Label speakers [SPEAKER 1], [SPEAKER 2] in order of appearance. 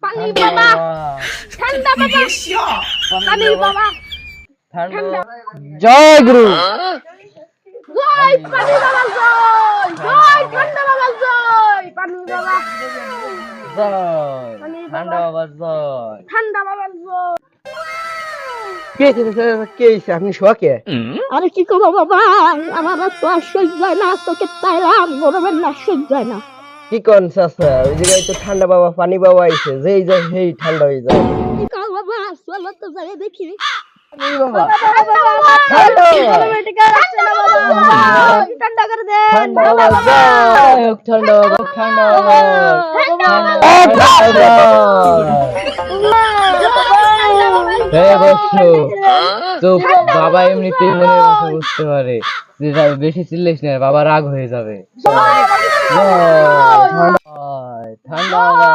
[SPEAKER 1] পানি বাবা ঠান্ডা বাবা পানি বাবা ঠান্ডা
[SPEAKER 2] জয় গুরু।
[SPEAKER 1] জয় পানি বাবা জয় জয় ঠান্ডা বাবা জয় পানি বাবা
[SPEAKER 2] জয় ঠান্ডা বাবা জয়।
[SPEAKER 1] ঠান্ডা বাবা জয়।
[SPEAKER 2] কে আপনি শোকে?
[SPEAKER 1] আরে কি করবো বাবা, আমার তো আর সহ্য হয় না, তোকে তাইলাম গরমের না সহ্য হয় না।
[SPEAKER 2] কি কোন চাচা, ওই জায়গায় তো ঠান্ডা বাবা পানি বাবা আইছে, যেই যায় সেই ঠান্ডা হয়ে যায়।
[SPEAKER 1] কি করবো বাবা, চলো তো যাই দেখি।
[SPEAKER 2] এই বাবা
[SPEAKER 1] ঠান্ডা করে দে
[SPEAKER 2] ঠান্ডা বাবা জয় হোক, ঠান্ডা বাবা ঠান্ডা বাবা চুপ, বাবা এমনিতেই মনে মনে বুঝতে পারে যে বেশি চিল্লিস না, বাবা রাগ হয়ে যাবে। ঠান্ডা বাবা